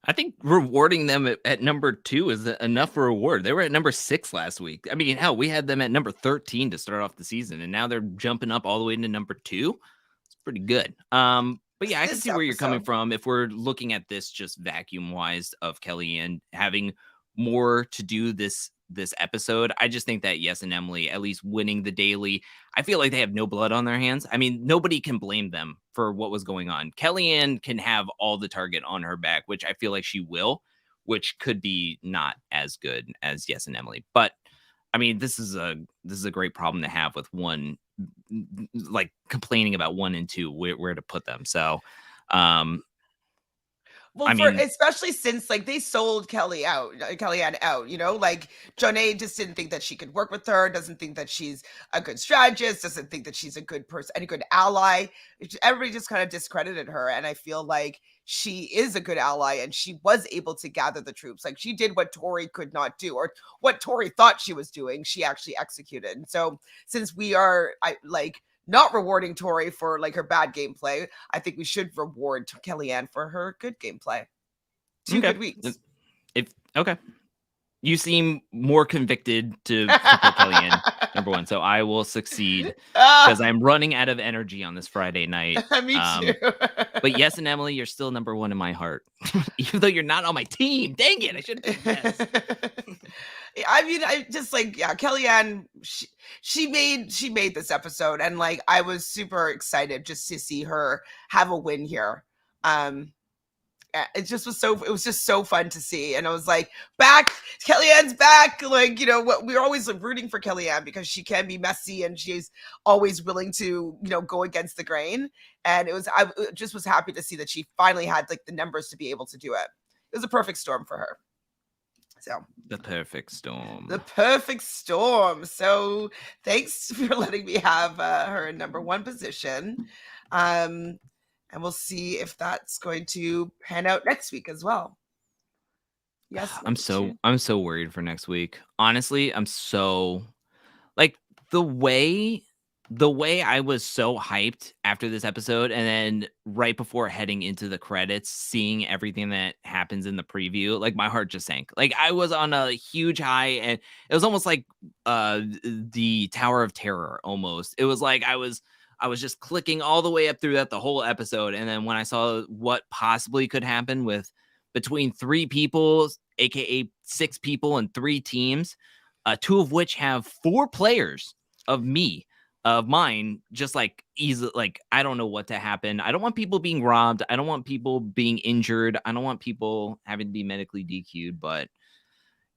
S2: I think rewarding them at number 2 is enough reward. They were at number 6 last week. I mean, hell, we had them at number 13 to start off the season, and now they're jumping up all the way into number 2. It's pretty good. But yeah, I can
S1: This
S2: see where you're coming
S1: episode.
S2: from. If we're looking at this just vacuum wise of Kellyanne having more to do this episode, I just think that Yes and Emily at least winning the daily, I feel like they have no blood on their hands. I mean, nobody can blame them for what was going on. Kellyanne can have all the target on her back, which I feel like she will, which could be not as good as Yes and Emily. But I mean, this is a great problem to have with one, like complaining about 1 and 2, where to put them. So
S1: Well,
S2: I mean,
S1: especially since like they sold Kellyanne out, like Janae just didn't think that she could work with her, doesn't think that she's a good strategist, doesn't think that she's a good person, any good ally. Everybody just kind of discredited her. And I feel like she is a good ally and she was able to gather the troops. Like she did what Tori could not do, or what Tori thought she was doing, she actually executed. And so since we are not rewarding Tori for like her bad gameplay, I think we should reward Kellyanne for her good gameplay. 2
S2: okay.
S1: good weeks.
S2: Okay. You seem more convicted to put Kellyanne number 1, so I will succeed because I'm running out of energy on this Friday night.
S1: Me too.
S2: But Yes and Emily, you're still number 1 in my heart, even though you're not on my team. Dang it! I should have Yes.
S1: I mean, I just Kellyanne, she made this episode, and like I was super excited just to see her have a win here. It was just so fun to see, and I was like, Kellyanne's back. Like, we're always rooting for Kellyanne because she can be messy and she's always willing to go against the grain. And I just was happy to see that she finally had like the numbers to be able to do it. It was a perfect storm for her. So
S2: the perfect storm.
S1: So thanks for letting me have her in number 1 position. And we'll see if that's going to pan out next week as well. Yes.
S2: I'm so worried for next week. Honestly, I'm so like the way I was so hyped after this episode, and then right before heading into the credits, seeing everything that happens in the preview, like my heart just sank. Like I was on a huge high, and it was almost like the Tower of Terror almost. It was like I was just clicking all the way up through that the whole episode, and then when I saw what possibly could happen with between 3 people, aka 6 people and 3 teams, 2 of which have 4 players of mine, just like easy. Like I don't know what to happen. I don't want people being robbed. I don't want people being injured. I don't want people having to be medically DQ'd. But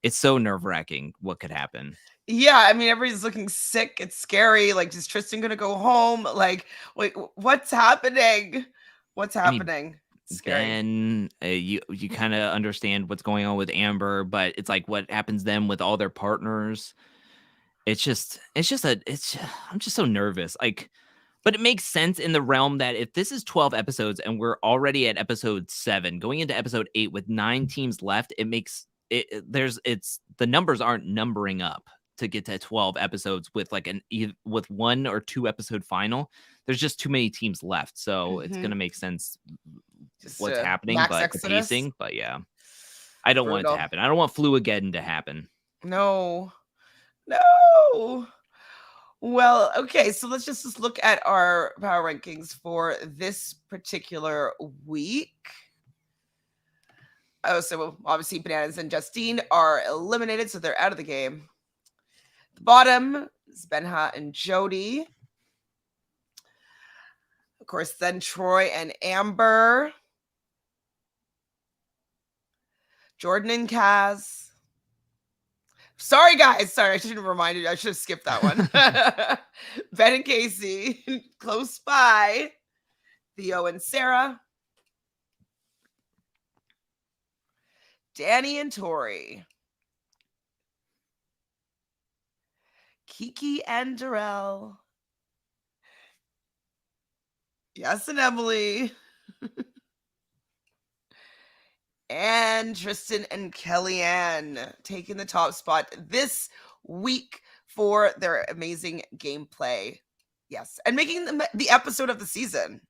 S2: it's so nerve-wracking what could happen.
S1: Yeah, I mean, everybody's looking sick. It's scary. Like, is Tristan gonna go home? Like, wait, what's happening? What's happening?
S2: I mean, then you kind of understand what's going on with Amber, but it's like what happens then with all their partners. I'm just so nervous. Like, but it makes sense in the realm that if this is 12 episodes and we're already at episode 7, going into episode 8 with 9 teams left, it makes the numbers aren't numbering up to get to 12 episodes with like with 1 or 2 episode final. There's just too many teams left, so it's gonna make sense just what's happening, but Exodus. The pacing. But yeah, I don't want it to happen. I don't want Fluageddon to happen.
S1: No. Well, okay, so let's just look at our power rankings for this particular week. Oh, so obviously Bananas and Justine are eliminated, so they're out of the game. The bottom is Benha and Jody. Of course, then Troy and Amber. Jordan and Kaz. Sorry, guys. Sorry, I should have reminded you. I should have skipped that one. Ben and Casey, close by. Theo and Sarah. Danny and Tori. Kiki and Darrell. Yes, and Emily. And Tristan and Kellyanne taking the top spot this week for their amazing gameplay. Yes, and making the episode of the season.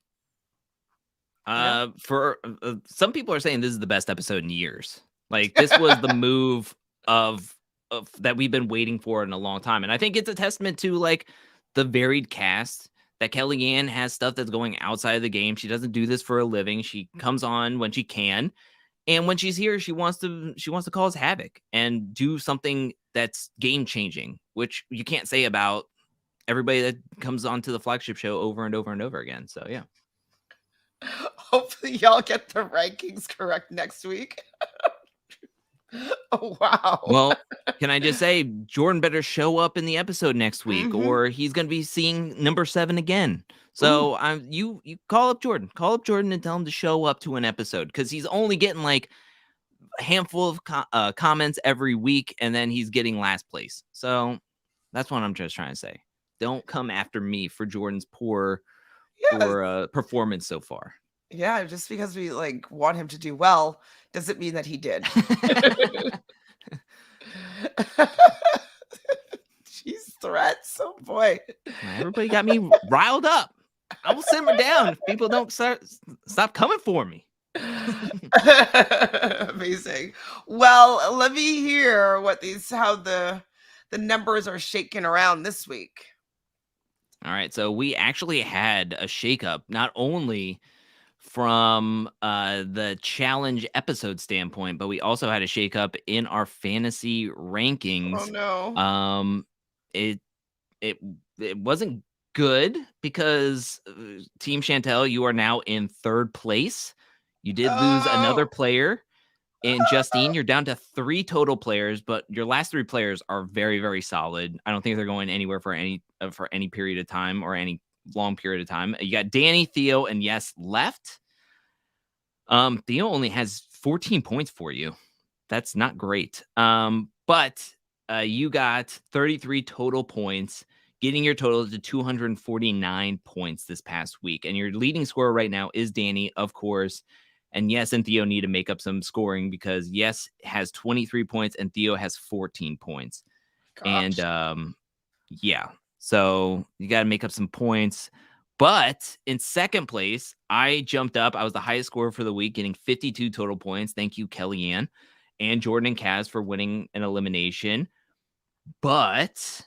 S2: For some people are saying this is the best episode in years. Like, this was the move of that we've been waiting for in a long time. And I think it's a testament to like the varied cast that Kellyanne has stuff that's going outside of the game. She doesn't do this for a living. She comes on when she can. And when she's here, she wants to cause havoc and do something that's game changing, which you can't say about everybody that comes onto the flagship show over and over and over again. So yeah.
S1: Hopefully y'all get the rankings correct next week. Oh, wow.
S2: Well, can I just say, Jordan better show up in the episode next week, or he's going to be seeing number 7 again. So you call up Jordan and tell him to show up to an episode, because he's only getting like a handful of comments every week, and then he's getting last place. So that's what I'm just trying to say. Don't come after me for Jordan's poor performance so far.
S1: Yeah, just because we like want him to do well doesn't mean that he did. Jeez, threats. Oh boy.
S2: Everybody got me riled up. I will simmer down if people don't stop coming for me.
S1: Amazing. Well, let me hear how the numbers are shaking around this week.
S2: All right, so we actually had a shakeup, not only from the challenge episode standpoint, but we also had a shakeup in our fantasy rankings.
S1: Oh no.
S2: It wasn't good, because Team Chantele, you are now in 3rd place. You did lose another player. And Justine, you're down to 3 total players, but your last 3 players are very, very solid. I don't think they're going anywhere for any period of time, or any long period of time. You got Danny, Theo, and Yes left. Theo only has 14 points for you. That's not great. But you got 33 total points, getting your total to 249 points this past week. And your leading scorer right now is Danny, of course. And Yes and Theo need to make up some scoring, because Yes has 23 points and Theo has 14 points. Gosh. And yeah, so you got to make up some points. But in 2nd place, I jumped up. I was the highest scorer for the week, getting 52 total points. Thank you, Kellyanne and Jordan and Kaz, for winning an elimination. But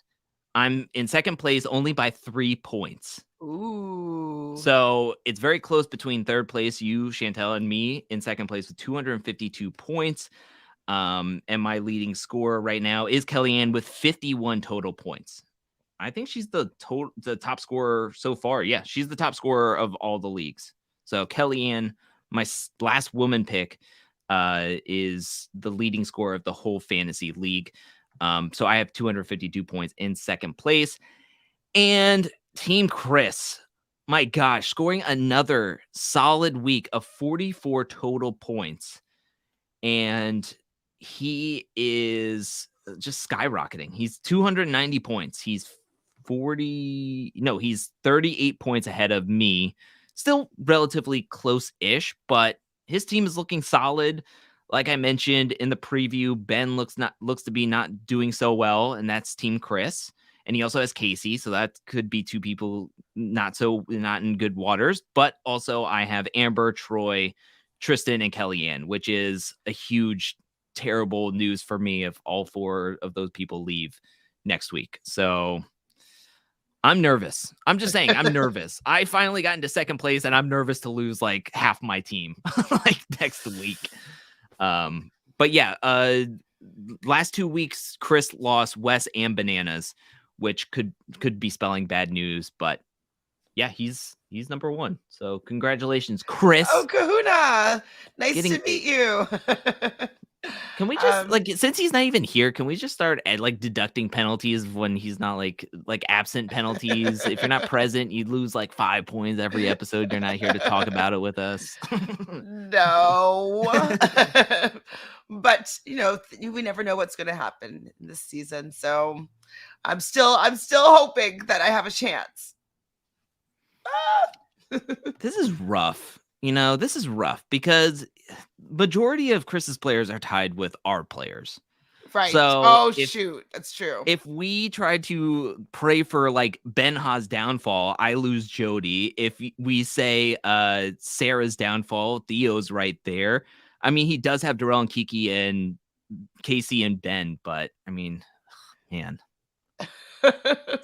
S2: I'm in 2nd place only by 3 points.
S1: Ooh.
S2: So it's very close between 3rd place, you, Chantele, and me in 2nd place with 252 points. And my leading scorer right now is Kellyanne with 51 total points. I think she's the top scorer so far. Yeah, she's the top scorer of all the leagues. So Kellyanne, my last woman pick, is the leading scorer of the whole fantasy league. So I have 252 points in 2nd place. And Team Chris, my gosh, scoring another solid week of 44 total points. And he is just skyrocketing. He's 290 points. He's 38 points ahead of me. Still relatively close-ish, but his team is looking solid. Like I mentioned in the preview, Ben looks to be not doing so well, and that's Team Chris. And he also has Casey, so that could be 2 people not in good waters. But also I have Amber, Troy, Tristan, and Kellyanne, which is a huge, terrible news for me if all 4 of those people leave next week. So I'm nervous. I'm just saying, I'm nervous. I finally got into 2nd place, and I'm nervous to lose like half my team like next week. But yeah, last 2 weeks, Chris lost Wes and Bananas, which could be spelling bad news, but yeah, he's number 1. So congratulations, Chris.
S1: Oh, Kahuna. Nice to meet you.
S2: Can we just since he's not even here, can we just start deducting penalties when he's not like absent penalties? If you're not present, you lose like 5 points every episode. You're not here to talk about it with us.
S1: No. But we never know what's going to happen in this season. So I'm still hoping that I have a chance.
S2: This is rough. This is rough because majority of Chris's players are tied with our players.
S1: Right.
S2: So
S1: Oh, shoot. That's true.
S2: if we try to pray for like Benha's downfall, I lose Jody. If we say Sarah's downfall, Theo's right there. I mean, he does have Darrell and Kiki and Casey and Ben, but I mean, man,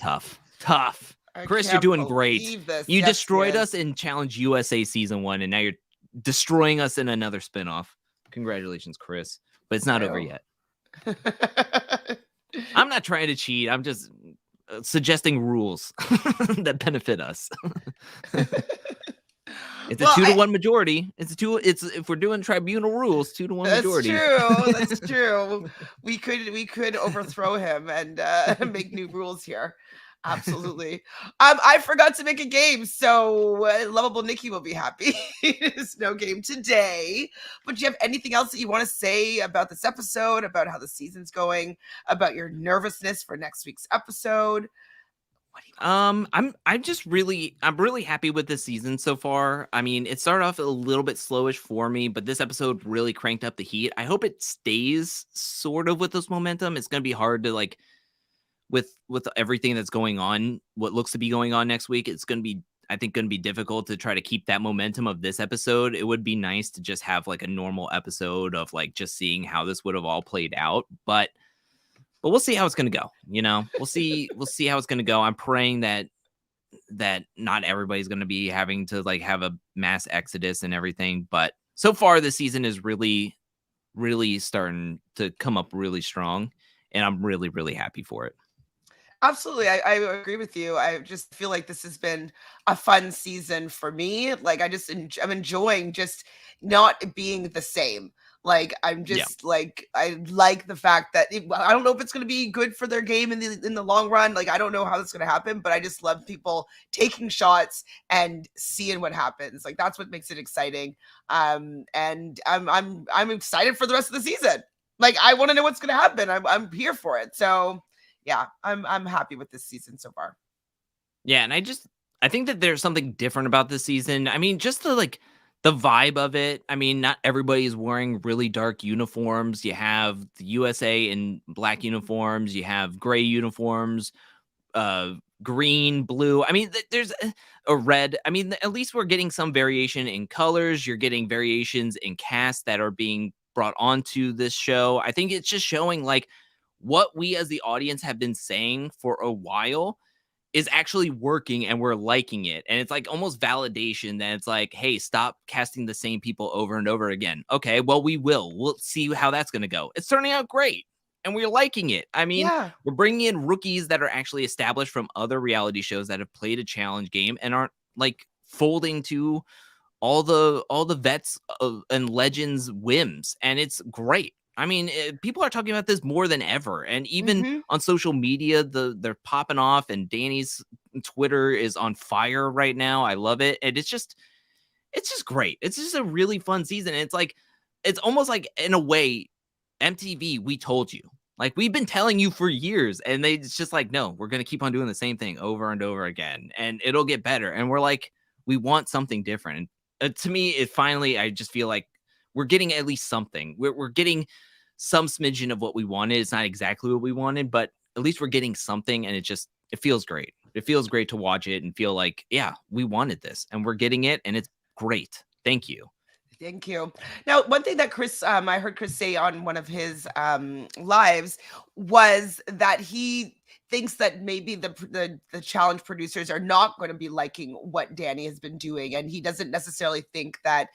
S2: tough.
S1: I
S2: Chris, you're
S1: can't
S2: doing great.
S1: believe this.
S2: You
S1: Yes, he
S2: destroyed
S1: is.
S2: us in Challenge USA Season 1, and now you're destroying us in another spinoff. Congratulations, Chris. But it's not over yet. I'm not trying to cheat. I'm just suggesting rules that benefit us. It's a 2-1 majority. It's if we're doing tribunal rules, 2-1 majority.
S1: That's true. We could overthrow him and make new rules here. Absolutely. I forgot to make a game, so lovable Nikki will be happy. There's no game today. But do you have anything else that you want to say about this episode, about how the season's going, about your nervousness for next week's episode?
S2: I'm really happy with this season so far. I mean, it started off a little bit slowish for me, but this episode really cranked up the heat. I hope it stays sort of with this momentum. It's going to be hard to like with everything that's going on, what looks to be going on next week. It's going to be, I think, going to be difficult to try to keep that momentum of this episode. It would be nice to just have like a normal episode of like just seeing how this would have all played out, but we'll see how it's going to go. You know, we'll see how it's going to go. I'm praying that not everybody's going to be having to like have a mass exodus and everything. But so far this season is really, really starting to come up really strong. And I'm really, really happy for it.
S1: Absolutely. I agree with you. I just feel like this has been a fun season for me. Like I'm enjoying just not being the same. Like I'm just like I like the fact that I don't know if it's going to be good for their game in the long run. Like I don't know how that's going to happen, but I just love people taking shots and seeing what happens. Like that's what makes it exciting. And I'm excited for the rest of the season. Like I want to know what's going to happen. I'm here for it. So yeah, I'm happy with this season so far.
S2: Yeah, and I think that there's something different about this season. I mean, just the vibe of it. I mean, not everybody is wearing really dark uniforms. You have the USA in black uniforms. You have gray uniforms, green, blue. I mean, there's a red. I mean, at least we're getting some variation in colors. You're getting variations in cast that are being brought onto this show. I think it's just showing like what we as the audience have been saying for a while is actually working and we're liking it. And it's like almost validation that it's like, hey, stop casting the same people over and over again. Okay, well, we'll see how that's going to go. It's turning out great and we're liking it. I mean, we're bringing in rookies that are actually established from other reality shows that have played a challenge game and aren't like folding to all the vets and legends whims. And it's great. I mean, people are talking about this more than ever. And even on social media, they're popping off and Danny's Twitter is on fire right now. I love it. And it's just great. It's just a really fun season. And it's almost like in a way, MTV, we told you. Like we've been telling you for years and it's just like, no, we're going to keep on doing the same thing over and over again and it'll get better. And we're like, we want something different. And to me, I just feel like we're getting at least something. We're getting some smidgen of what we wanted. It's not exactly what we wanted, but at least we're getting something. And it feels great. It feels great to watch it and feel like, yeah, we wanted this and we're getting it. And it's great. Thank you.
S1: Thank you. Now, one thing that Chris, I heard Chris say on one of his lives was that he thinks that maybe the challenge producers are not going to be liking what Danny has been doing, and he doesn't necessarily think that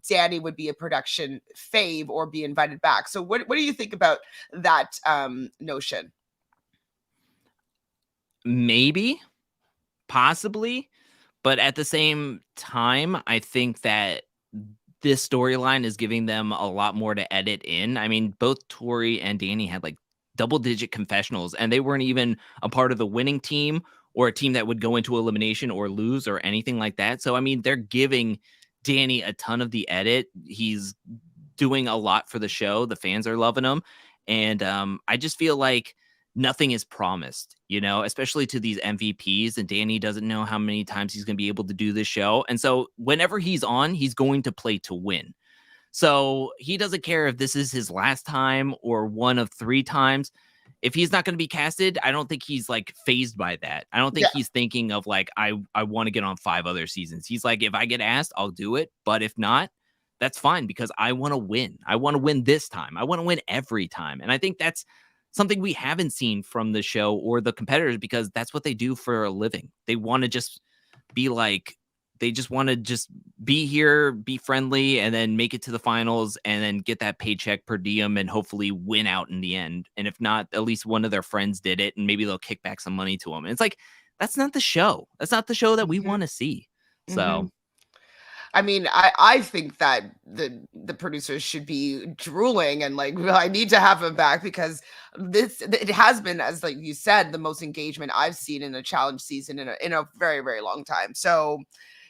S1: Danny would be a production fave or be invited back. So, what do you think about that notion?
S2: Maybe, possibly, but at the same time, I think that this storyline is giving them a lot more to edit in. I mean, both Tori and Danny had like double-digit confessionals, and they weren't even a part of the winning team or a team that would go into elimination or lose or anything like that. So, I mean, they're giving Danny a ton of the edit. He's doing a lot for the show. The fans are loving him. And I just feel like nothing is promised, you know, especially to these MVPs. And Danny doesn't know how many times he's going to be able to do this show. And so whenever he's on, he's going to play to win. So he doesn't care if this is his last time or one of 3 times. If he's not going to be casted, I don't think he's like phased by that. I don't think he's thinking of like, I want to get on 5 other seasons. He's like, if I get asked, I'll do it. But if not, that's fine because I want to win. I want to win this time. I want to win every time. And I think that's something we haven't seen from the show or the competitors because that's what they do for a living. They want to just be like, they just want to just be here, be friendly, and then make it to the finals and then get that paycheck per diem and hopefully win out in the end. And if not, at least one of their friends did it and maybe they'll kick back some money to them. And it's like, that's not the show. That's not the show that we want to see. So
S1: I mean, I think that the producers should be drooling and like, well, I need to have him back because it has been, as like you said, the most engagement I've seen in a challenge season in a very, very long time. So,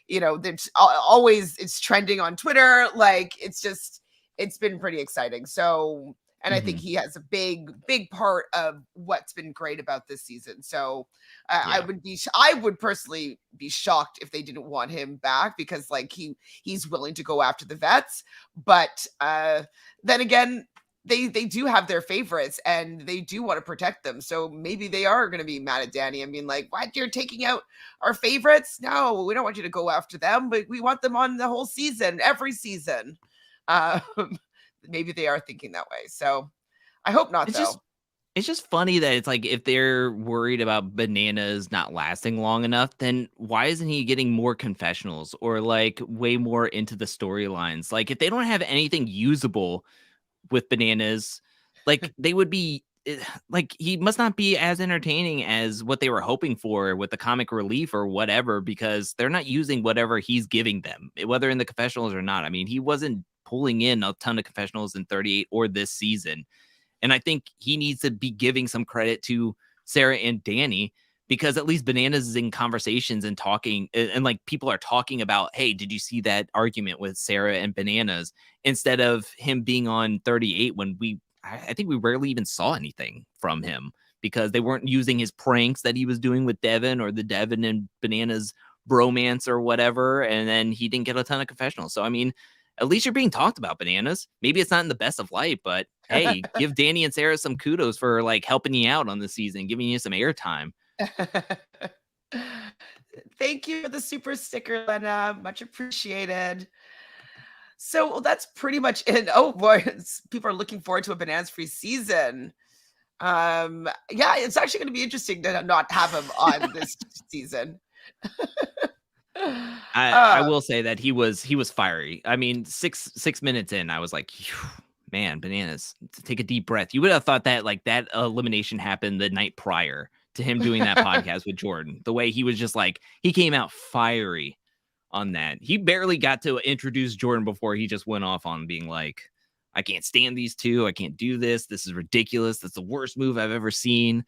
S1: there's always, it's trending on Twitter. Like it's been pretty exciting. So, and I think he has a big part of what's been great about this season. So I would personally be shocked if they didn't want him back because like he's willing to go after the vets. But then again, they do have their favorites and they do want to protect them. So maybe they are going to be mad at Danny and being like, what, you're taking out our favorites? No, we don't want you to go after them, but we want them on the whole season, every season. Maybe they are thinking that way. So I hope not,
S2: it's just funny that it's like if they're worried about Bananas not lasting long enough, then why isn't he getting more confessionals or like way more into the storylines? Like if they don't have anything usable with Bananas, like they would be like he must not be as entertaining as what they were hoping for with the comic relief or whatever because they're not using whatever he's giving them, whether in the confessionals or not. I mean, he wasn't pulling in a ton of confessionals in 38 or this season. And I think he needs to be giving some credit to Sarah and Danny because at least Bananas is in conversations and talking and like people are talking about, hey, did you see that argument with Sarah and Bananas instead of him being on 38 when I think we rarely even saw anything from him because they weren't using his pranks that he was doing with Devin or the Devin and Bananas bromance or whatever. And then he didn't get a ton of confessionals. So, I mean, at least you're being talked about, Bananas. Maybe it's not in the best of light, but hey, give Danny and Sarah some kudos for like helping you out on the season, giving you some airtime.
S1: Thank you for the super sticker, Lena. Much appreciated. So that's pretty much it. Oh boy, people are looking forward to a bananas-free season. Yeah, it's actually going to be interesting to not have him on this season.
S2: I will say that he was fiery. I mean, six minutes in, I was like, man, Bananas, take a deep breath. You would have thought that like that elimination happened the night prior to him doing that podcast with Jordan. The way he was just like, he came out fiery on that. He barely got to introduce Jordan before he just went off on being like, I can't stand these two. I can't do this. This is ridiculous. That's the worst move I've ever seen.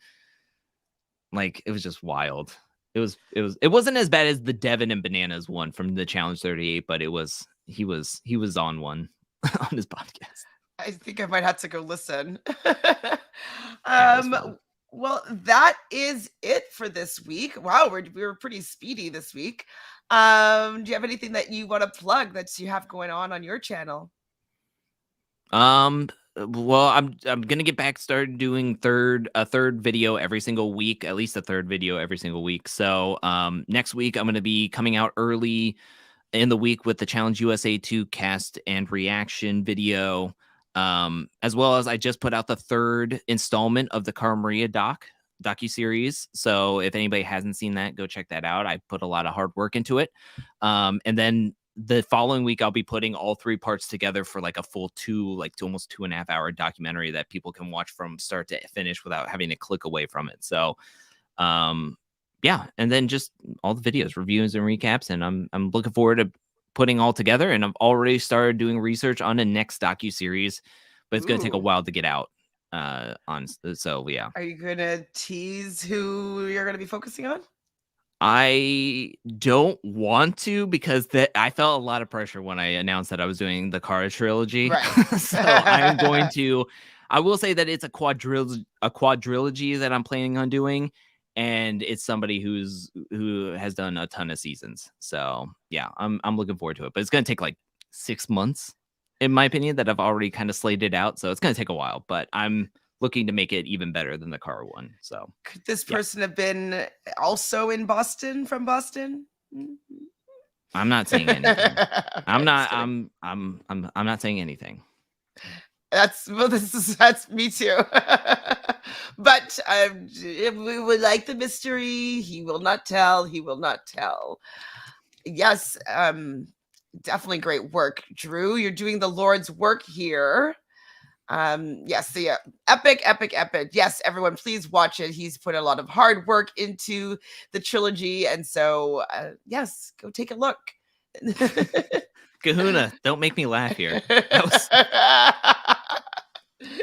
S2: Like, it was just wild. It wasn't as bad as the Devin and Bananas one from the Challenge 38, but he was on one on his podcast.
S1: I think I might have to go listen.
S2: Yeah,
S1: well, that is it for this week. Wow, we were pretty speedy this week. Do you have anything that you want to plug that you have going on your channel?
S2: Well, I'm gonna get back started doing a third video every single week, at least a third video every single week. So next week I'm gonna be coming out early in the week with the Challenge USA 2 cast and reaction video. As well as I just put out the third installment of the Cara Maria docuseries. So if anybody hasn't seen that, go check that out. I put a lot of hard work into it. And then the following week, I'll be putting all 3 parts together for like a full almost 2.5 hour documentary that people can watch from start to finish without having to click away from it. So, yeah. And then just all the videos, reviews and recaps. And I'm looking forward to putting all together. And I've already started doing research on the next docuseries, but it's going to take a while to get out. So yeah.
S1: Are you going to tease who you're going to be focusing on?
S2: I don't want to because I felt a lot of pressure when I announced that I was doing the Cara trilogy. Right. So I'm going to. I will say that it's a quadrilogy that I'm planning on doing, and it's somebody who has done a ton of seasons. So yeah, I'm looking forward to it. But it's going to take like 6 months in my opinion, that I've already kind of slated out. So it's going to take a while, but I'm looking to make it even better than the car one. So
S1: could this person have been also in Boston from Boston?
S2: I'm not saying anything. I'm not saying anything.
S1: That's me too. But we would like the mystery. He will not tell. He will not tell. Yes, definitely great work, Drew. You're doing the Lord's work here. Yes, the epic. Yes, everyone, please watch it. He's put a lot of hard work into the trilogy, and so yes, go take a look.
S2: Kahuna, don't make me laugh here.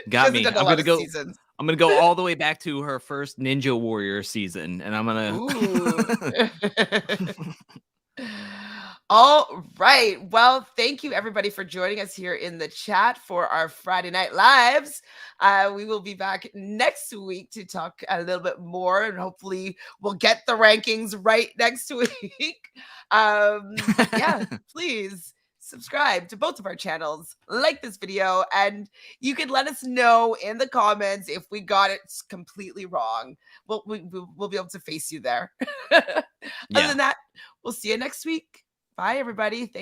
S2: Got me. I'm gonna go all the way back to her first Ninja Warrior season, and I'm gonna.
S1: All right. Well, thank you everybody for joining us here in the chat for our Friday Night Lives. We will be back next week to talk a little bit more, and hopefully we'll get the rankings right next week. Yeah, please subscribe to both of our channels, like this video, and you can let us know in the comments if we got it completely wrong. We'll be able to face you there. Other than that, we'll see you next week. Bye, everybody. Thank